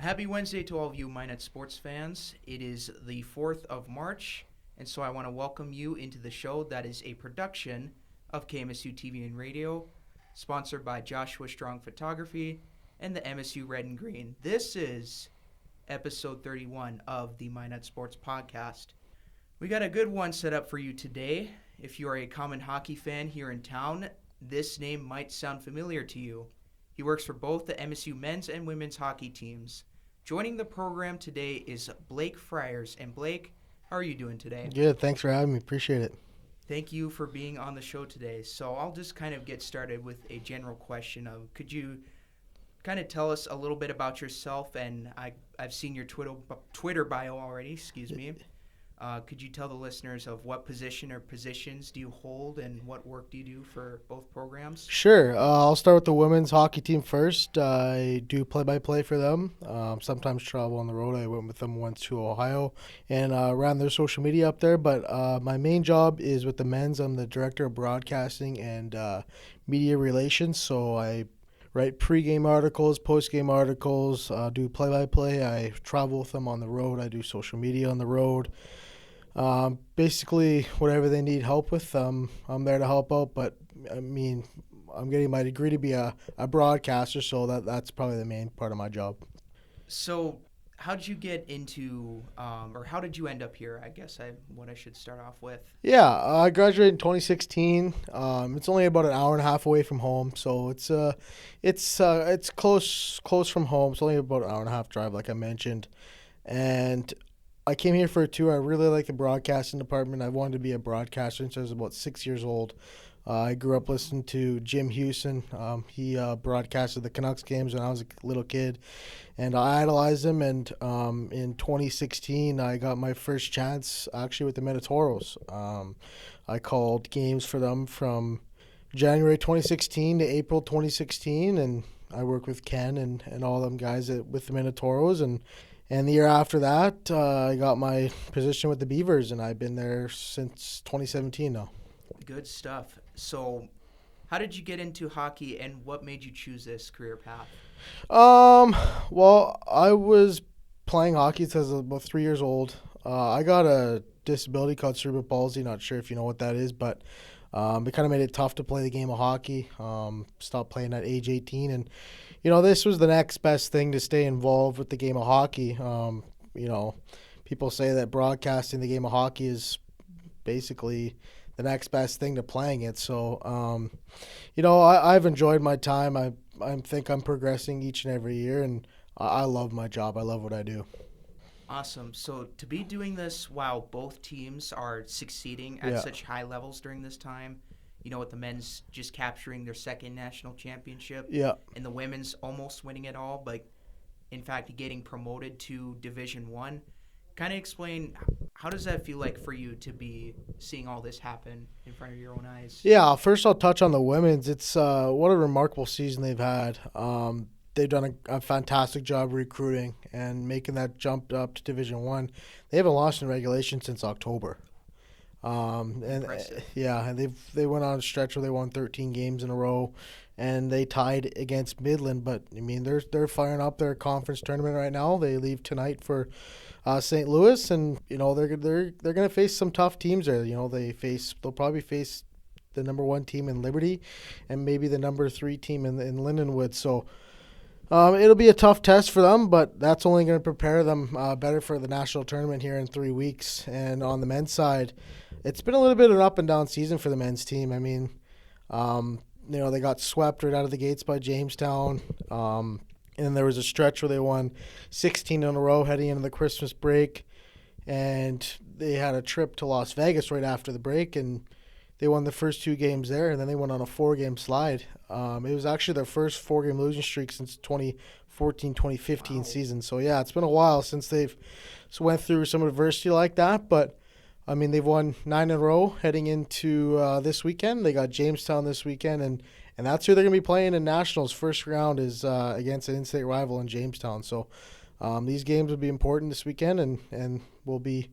Happy Wednesday to all of you Minot sports fans. It is the 4th of March, and so I want to welcome you into the show that is a production of KMSU TV and Radio, sponsored by Joshua Strong Photography and the MSU Red and Green. This is episode 31 of the Minot Sports Podcast. We got a good one set up for you today. If you are a common hockey fan here in town, this name might sound familiar to you. He works for both the MSU men's and women's hockey teams. Joining the program today is Blake Friars. And Blake, how are you doing today? Good. Thanks for having me. Appreciate it. Thank you for being on the show today. So I'll just kind of get started with a general question of, could you kind of tell us a little bit about yourself? And I've seen your Twitter bio already, excuse me. Could you tell the listeners of what position or positions do you hold and what work do you do for both programs? Sure. I'll start with the women's hockey team first. I do play-by-play for them. Sometimes travel on the road. I went with them once to Ohio and ran their social media up there. But my main job is with the men's. I'm the director of broadcasting and media relations. So I write pre-game articles, post-game articles, do play-by-play. I travel with them on the road. I do social media on the road. Basically, whatever they need help with, I'm there to help out. But, I mean, I'm getting my degree to be a broadcaster, so that's probably the main part of my job. So how did you get into, or how did you end up here, I guess what I should start off with? Yeah, I graduated in 2016. It's only about an hour and a half away from home, so it's close from home. It's only about an hour and a half drive, like I mentioned. And I came here for a tour. I really like the broadcasting department. I wanted to be a broadcaster since I was about 6 years old. I grew up listening to Jim Houston. He broadcasted the Canucks games when I was a little kid, and I idolized him. And in 2016, I got my first chance actually with the Minotaurs. I called games for them from January 2016 to April 2016, and I worked with Ken and all them guys with the Minotaurs. And the year after that, I got my position with the Beavers, and I've been there since 2017 now. Good stuff. So how did you get into hockey, and what made you choose this career path? Well, I was playing hockey since I was about 3 years old. I got a disability called cerebral palsy. Not sure if you know what that is, but it kind of made it tough to play the game of hockey. Stopped playing at age 18, and this was the next best thing to stay involved with the game of hockey. People say that broadcasting the game of hockey is basically the next best thing to playing it. So, I've enjoyed my time. I think I'm progressing each and every year, and I love my job. I love what I do. Awesome. So to be doing this while both teams are succeeding at such high levels during this time, with the men's just capturing their second national championship, and the women's almost winning it all, but in fact getting promoted to Division I. Kind of explain, how does that feel like for you to be seeing all this happen in front of your own eyes? Yeah, first I'll touch on the women's. It's what a remarkable season they've had. They've done a fantastic job recruiting and making that jump up to Division I. They haven't lost in regulation since October. Impressive. And they went on a stretch where they won 13 games in a row, and they tied against Midland. But I mean, they're firing up their conference tournament right now. They leave tonight for St. Louis, and they're gonna face some tough teams there. They'll probably face the number 1 team in Liberty, and maybe the number 3 team in Lindenwood. So. It'll be a tough test for them, but that's only going to prepare them better for the national tournament here in 3 weeks. And on the men's side, it's been a little bit of an up and down season for the men's team. I mean, they got swept right out of the gates by Jamestown. And there was a stretch where they won 16 in a row heading into the Christmas break. And they had a trip to Las Vegas right after the break, and they won the first 2 games there, and then they went on a 4-game slide. It was actually their first 4-game losing streak since 2014-2015 season. So, yeah, it's been a while since they've went through some adversity like that. But, I mean, they've won 9 in a row heading into this weekend. They got Jamestown this weekend, and that's who they're going to be playing in Nationals. First round is against an in-state rival in Jamestown. So, these games will be important this weekend, and will be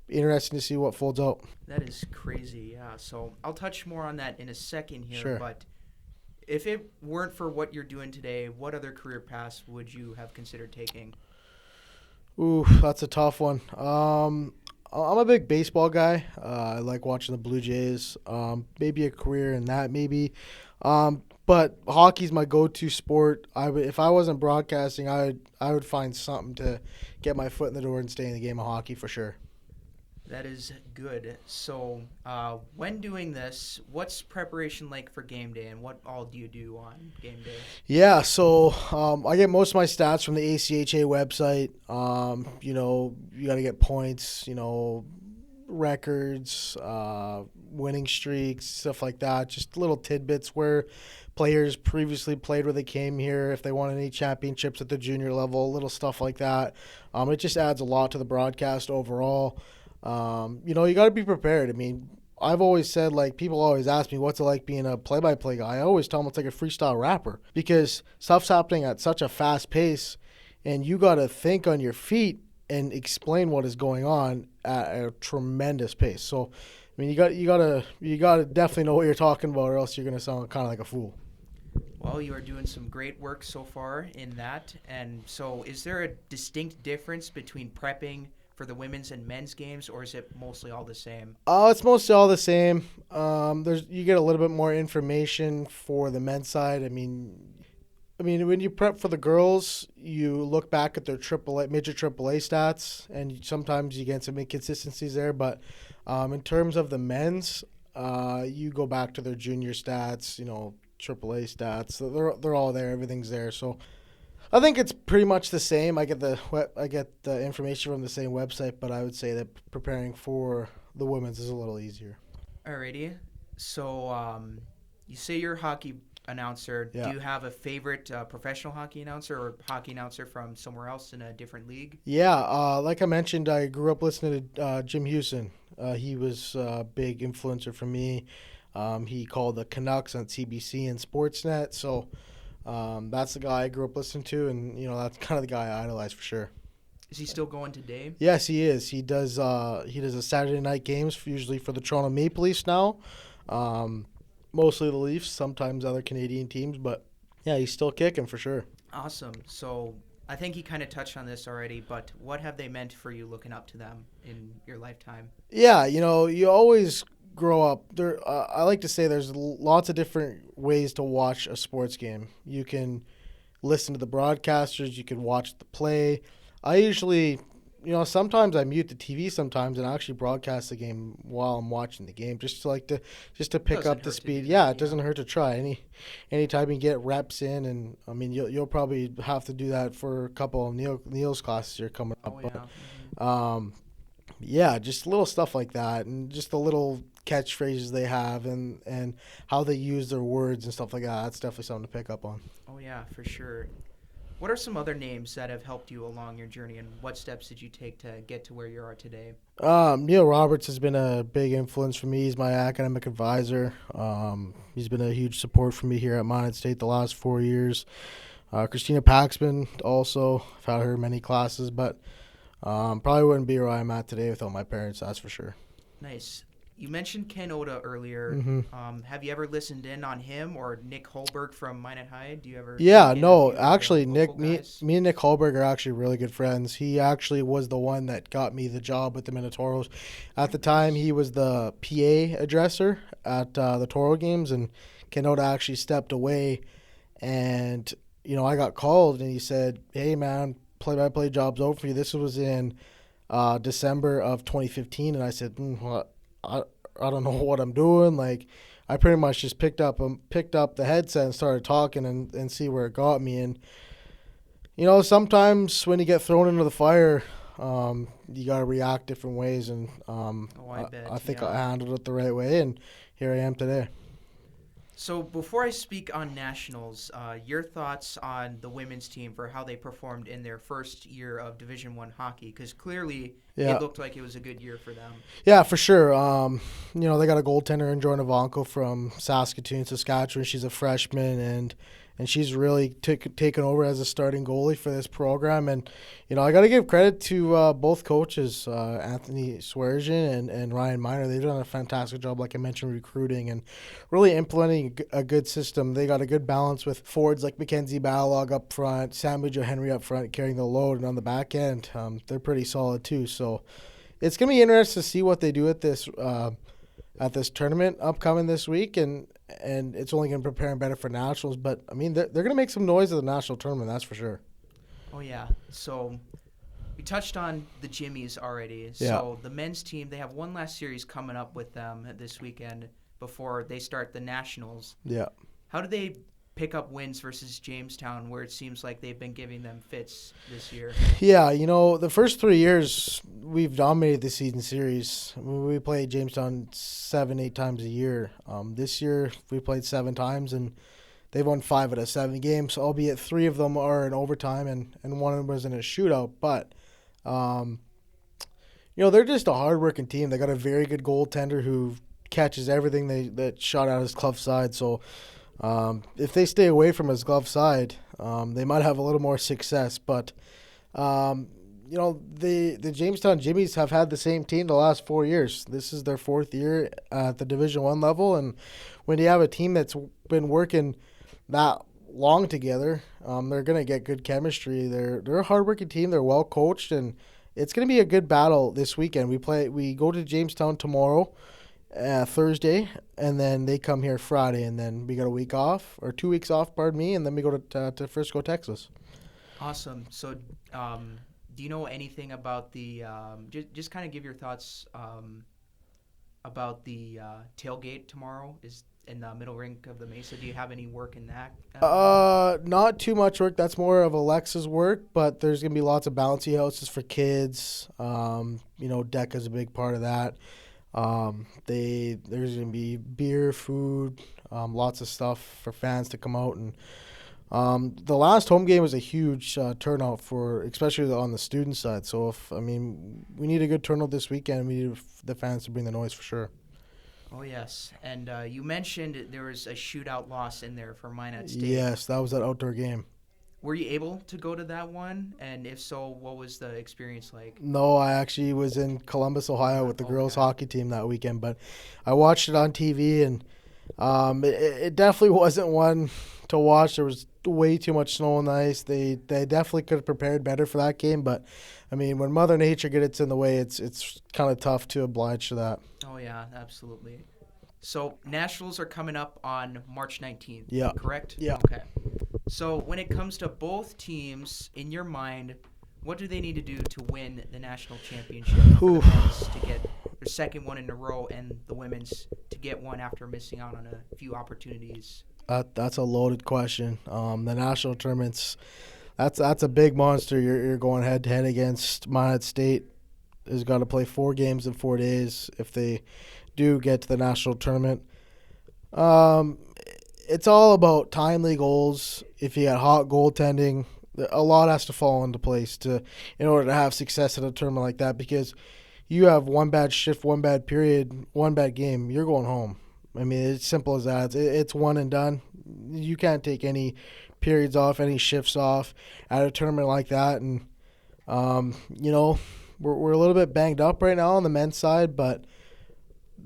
interesting to see what folds out. That is crazy, yeah. So I'll touch more on that in a second here. Sure. But if it weren't for what you're doing today, what other career paths would you have considered taking? Ooh, that's a tough one. I'm a big baseball guy. I like watching the Blue Jays. Maybe a career in that, maybe. But hockey's my go-to sport. If I wasn't broadcasting, I would find something to get my foot in the door and stay in the game of hockey for sure. That is good. So, when doing this, what's preparation like for game day, and what all do you do on game day? Yeah, so I get most of my stats from the ACHA website. You got to get points, records, winning streaks, stuff like that. Just little tidbits where players previously played where they came here, if they won any championships at the junior level, little stuff like that. It just adds a lot to the broadcast overall. You got to be prepared. I mean, I've always said, like, people always ask me, what's it like being a play-by-play guy? I always tell them it's like a freestyle rapper because stuff's happening at such a fast pace, and you got to think on your feet and explain what is going on at a tremendous pace. So, I mean, you gotta definitely know what you're talking about, or else you're gonna sound kind of like a fool. Well, you are doing some great work so far in that. And so, is there a distinct difference between prepping for the women's and men's games, or is it mostly all the same? It's mostly all the same. You get a little bit more information for the men's side. I mean, when you prep for the girls, you look back at their major AAA stats, and sometimes you get some inconsistencies there. But in terms of the men's, you go back to their junior stats, AAA stats. So they're all there. Everything's there. So I think it's pretty much the same. I get the information from the same website, but I would say that preparing for the women's is a little easier. Alrighty. So, you say you're a hockey announcer. Yeah. Do you have a favorite professional hockey announcer or hockey announcer from somewhere else in a different league? Yeah, like I mentioned, I grew up listening to Jim Houston. He was a big influencer for me. He called the Canucks on CBC and Sportsnet, so that's the guy I grew up listening to, and that's kind of the guy I idolize for sure. Is he still going today? Yes, he is. He does a Saturday night games usually for the Toronto Maple Leafs now. Mostly the Leafs, sometimes other Canadian teams, but yeah, he's still kicking for sure. Awesome. So I think he kind of touched on this already, but what have they meant for you looking up to them in your lifetime? Yeah, you always grow up. I like to say there's lots of different ways to watch a sports game. You can listen to the broadcasters, you can watch the play. I usually, sometimes I mute the TV sometimes and I actually broadcast the game while I'm watching the game, just to pick up the speed. Yeah, it doesn't hurt to try. Anytime you get reps in, and I mean you'll probably have to do that for a couple of Neil's classes here coming up. Oh, yeah. But, yeah, just little stuff like that, and just the little catchphrases they have, and how they use their words and stuff like that. That's definitely something to pick up on. Oh, yeah, for sure. What are some other names that have helped you along your journey, and what steps did you take to get to where you are today? Neil Roberts has been a big influence for me. He's my academic advisor. He's been a huge support for me here at Minot State the last 4 years. Christina Paxman also. I've had her in many classes, but probably wouldn't be where I'm at today without my parents, that's for sure. Nice. You mentioned Ken Oda earlier. Mm-hmm. Have you ever listened in on him or Nick Holberg from Minot High? Do you ever? Yeah, check in no, with you or the actually, local me guys? and Nick Holberg are actually really good friends. He actually was the one that got me the job with the Minotauros. At the time, he was the PA addresser at the Toro games, and Ken Oda actually stepped away. And, I got called, and he said, hey, man, play-by-play job's over for you. This was in December of 2015, and I said, well, I don't know what I'm doing. Like, I pretty much just picked up the headset and started talking and see where it got me. And sometimes when you get thrown into the fire, you gotta react different ways. And I think I handled it the right way, and here I am today. So before I speak on nationals, your thoughts on the women's team for how they performed in their first year of Division I hockey? Because clearly it looked like it was a good year for them. Yeah, for sure. They got a goaltender in Jordan Ivanko from Saskatoon, Saskatchewan. She's a freshman, and and she's really taken over as a starting goalie for this program. And I got to give credit to both coaches, Anthony Swearsian and Ryan Miner. They've done a fantastic job, like I mentioned, recruiting and really implementing a good system. They got a good balance with forwards like Mackenzie Balog up front, Samu Joe Henry up front carrying the load, and on the back end, they're pretty solid too. So it's gonna be interesting to see what they do at this tournament upcoming this week, and it's only going to prepare them better for nationals. But, I mean, they're going to make some noise at the national tournament, that's for sure. Oh, yeah. So we touched on the Jimmies already. Yeah. So the men's team, they have one last series coming up with them this weekend before they start the nationals. Yeah. How do they pick up wins versus Jamestown, where it seems like they've been giving them fits this year? Yeah, the first 3 years we've dominated the season series. I mean, we played Jamestown 7-8 times a year. This year we played 7 times, and they've won 5 out of 7 games, albeit 3 of them are in overtime and one of them was in a shootout. But, they're just a hard-working team. They got a very good goaltender who catches everything that shot out his glove side. So if they stay away from his glove side, they might have a little more success. But, the Jamestown Jimmies have had the same team the last 4 years. This is their 4th year at the Division I level. And when you have a team that's been working that long together, they're going to get good chemistry. They're a hard-working team. They're well-coached, and it's going to be a good battle this weekend. We go to Jamestown tomorrow, Thursday, and then they come here Friday, and then we got a week off, or 2 weeks off, pardon me, and then we go to Frisco, Texas. Awesome. So do you know anything about the just kind of give your thoughts about the tailgate tomorrow is in the middle rink of the Mesa? Do you have any work in that? Not too much work. That's more of Alexa's work, but there's going to be lots of bouncy houses for kids. Deck is a big part of that. There's going to be beer, food, lots of stuff for fans to come out. And the last home game was a huge turnout especially on the student side. So we need a good turnout this weekend. We need the fans to bring the noise for sure. Oh, yes. And you mentioned there was a shootout loss in there for Minot State. Yes, that was that outdoor game. Were you able to go to that one? And if so, what was the experience like? No, I actually was in Columbus, Ohio with the girls hockey team that weekend, but I watched it on TV, and it definitely wasn't one to watch. There was way too much snow and ice. They definitely could have prepared better for that game, but I mean, when Mother Nature gets in the way, it's kind of tough to oblige to that. Oh yeah, absolutely. So nationals are coming up on March 19th. Yeah. Correct? Yeah. Okay. So when it comes to both teams, in your mind, what do they need to do to win the national championship? For the men's to get their second one in a row, and the women's to get one after missing out on a few opportunities? That's a loaded question. The national tournaments, that's a big monster. You're going head to head against Minot State. Has got to play 4 games in 4 days if they do get to the national tournament. It's all about timely goals. If you got hot goaltending, a lot has to fall into place in order to have success at a tournament like that, because you have one bad shift, one bad period, one bad game, you're going home. I mean, it's simple as that. It's one and done. You can't take any periods off, any shifts off at a tournament like that. And, we're a little bit banged up right now on the men's side, but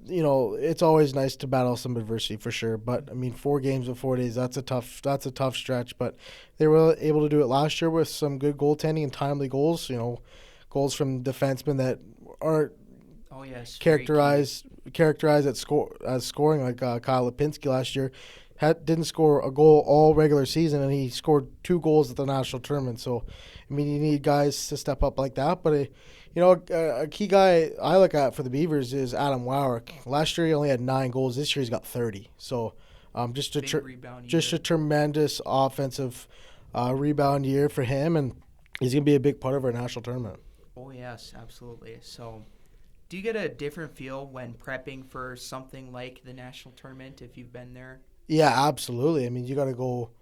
it's always nice to battle some adversity for sure. But I mean, 4 games in 4 days, that's a tough stretch. But they were able to do it last year with some good goaltending and timely goals. Goals from defensemen that aren't characterized as scoring, like Kyle Lipinski last year. Didn't score a goal all regular season, and he scored 2 goals at the national tournament. So, I mean, you need guys to step up like that. But a key guy I look at for the Beavers is Adam Wowrick. Last year he only had 9 goals. This year he's got 30. So just a tremendous offensive rebound year for him, and he's going to be a big part of our national tournament. Oh, yes, absolutely. So do you get a different feel when prepping for something like the national tournament if you've been there? Yeah, absolutely. I mean, you got to go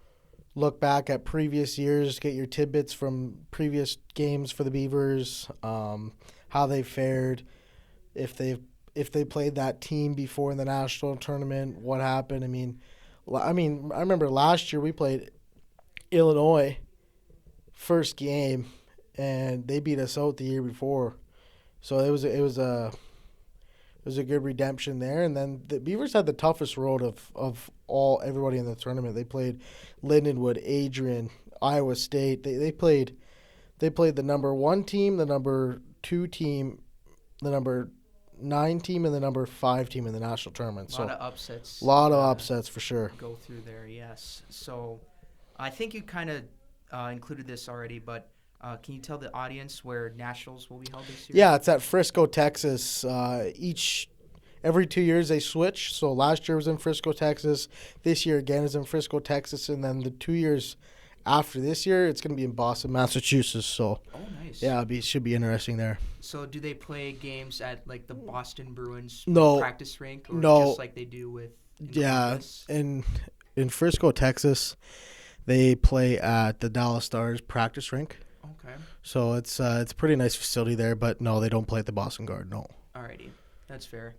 look back at previous years, get your tidbits from previous games for the Beavers, how they fared, if they played that team before in the national tournament, what happened. I mean, I remember last year we played Illinois first game, and they beat us out the year before. So it was a good redemption there. And then the Beavers had the toughest road of everybody in the tournament. They played Lindenwood, Adrian, Iowa State. They played the number 1 team, the number 2 team, the number 9 team, and the number 5 team in the national tournament. A lot of upsets. A lot of upsets for sure. Go through there, yes. So I think you kind of included this already, but can you tell the audience where nationals will be held this year? Yeah, it's at Frisco, Texas. Every 2 years they switch. So last year was in Frisco, Texas. This year again is in Frisco, Texas, and then the 2 years after this year, it's going to be in Boston, Massachusetts. So, nice. Yeah, it should be interesting there. So, do they play games at like the Boston Bruins practice rink, or just like they do with? Columbus? in Frisco, Texas, they play at the Dallas Stars practice rink. Okay. So it's a pretty nice facility there, but no, they don't play at the Boston Garden. No. Alrighty, that's fair.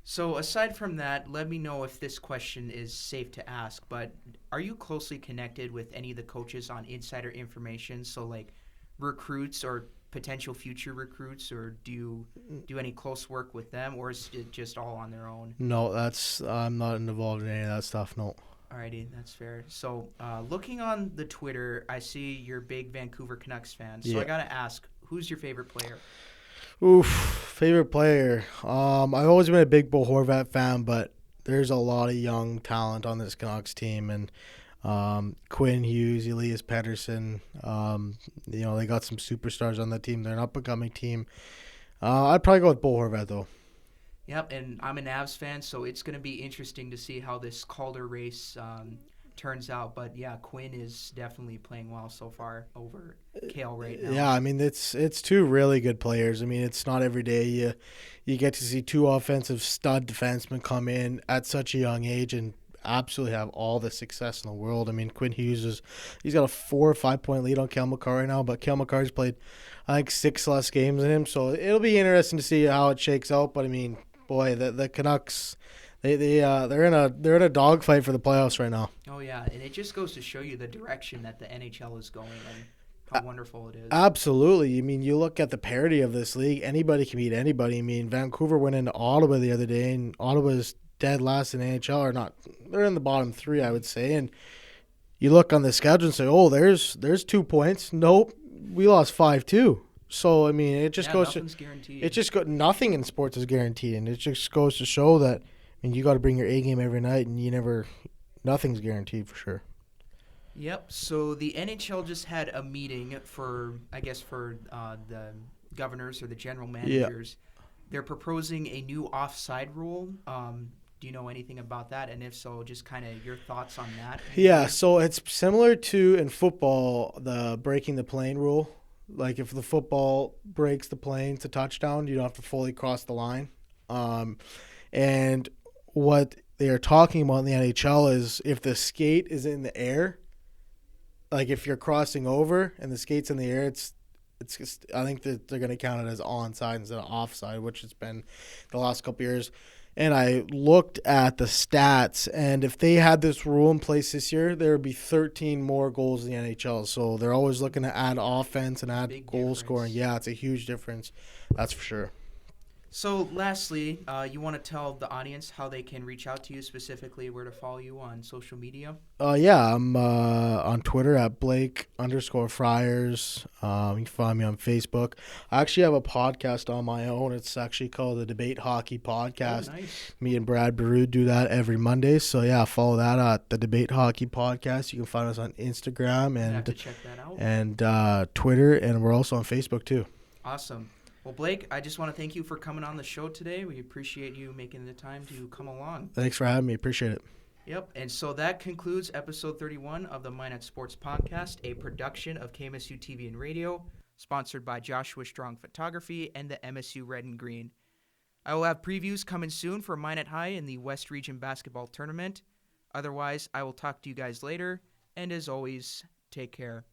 So aside from that, let me know if this question is safe to ask, but are you closely connected with any of the coaches on insider information? So like recruits or potential future recruits, or do you do any close work with them, or is it just all on their own? No, I'm not involved in any of that stuff, no. Alrighty, that's fair. So looking on the Twitter, I see you're a big Vancouver Canucks fan. So I got to ask, who's your favorite player? Oof, favorite player. I've always been a big Bo Horvat fan, but there's a lot of young talent on this Canucks team, and Quinn Hughes, Elias Pettersson. They got some superstars on the team. They're an up-and-coming team. I'd probably go with Bo Horvat, though. Yep, and I'm a Navs fan, so it's going to be interesting to see how this Calder race turns out. But, yeah, Quinn is definitely playing well so far over Kale right now. Yeah, I mean, it's two really good players. I mean, it's not every day you get to see two offensive stud defensemen come in at such a young age and absolutely have all the success in the world. I mean, Quinn Hughes he's got a 4 or 5 point lead on Cale Makar right now, but Cale Makar's played, I think, 6 less games than him. So it'll be interesting to see how it shakes out. But, I mean, boy, the Canucks, they're in a dogfight for the playoffs right now. Oh yeah, and it just goes to show you the direction that the NHL is going and how wonderful it is. Absolutely. I mean, you look at the parity of this league. Anybody can beat anybody. I mean, Vancouver went into Ottawa the other day, and Ottawa's dead last in the NHL, or not. They're in the bottom 3, I would say. And you look on the schedule and say, "Oh, there's 2 points." Nope, we lost 5-2. So I mean, it just goes to guaranteed. It just nothing in sports is guaranteed, and it just goes to show that you got to bring your A game every night, and nothing's guaranteed for sure. Yep. So the NHL just had a meeting for the governors or the general managers. Yeah. They're proposing a new offside rule. Do you know anything about that? And if so, just kind of your thoughts on that. Yeah. So it's similar to in football the breaking the plane rule. Like if the football breaks the plane, it's a touchdown. You don't have to fully cross the line. And what they are talking about in the NHL is if the skate is in the air, like if you're crossing over and the skate's in the air, it's just, I think that they're going to count it as onside instead of offside, which has been the last couple of years. And I looked at the stats, and if they had this rule in place this year, there would be 13 more goals in the NHL. So they're always looking to add offense and add goal scoring. Yeah, it's a huge difference. That's for sure. So lastly, you want to tell the audience how they can reach out to you, specifically where to follow you on social media? Yeah, I'm on Twitter at Blake_Friars. You can find me on Facebook. I actually have a podcast on my own. It's actually called the Debate Hockey Podcast. Oh, nice. Me and Brad Baru do that every Monday. So, yeah, follow that at the Debate Hockey Podcast. You can find us on Instagram and check that out. And Twitter, and we're also on Facebook too. Awesome. Well, Blake, I just want to thank you for coming on the show today. We appreciate you making the time to come along. Thanks for having me. Appreciate it. Yep, and so that concludes episode 31 of the Minot Sports Podcast, a production of KMSU TV and Radio, sponsored by Joshua Strong Photography and the MSU Red and Green. I will have previews coming soon for Minot High in the West Region Basketball Tournament. Otherwise, I will talk to you guys later, and as always, take care.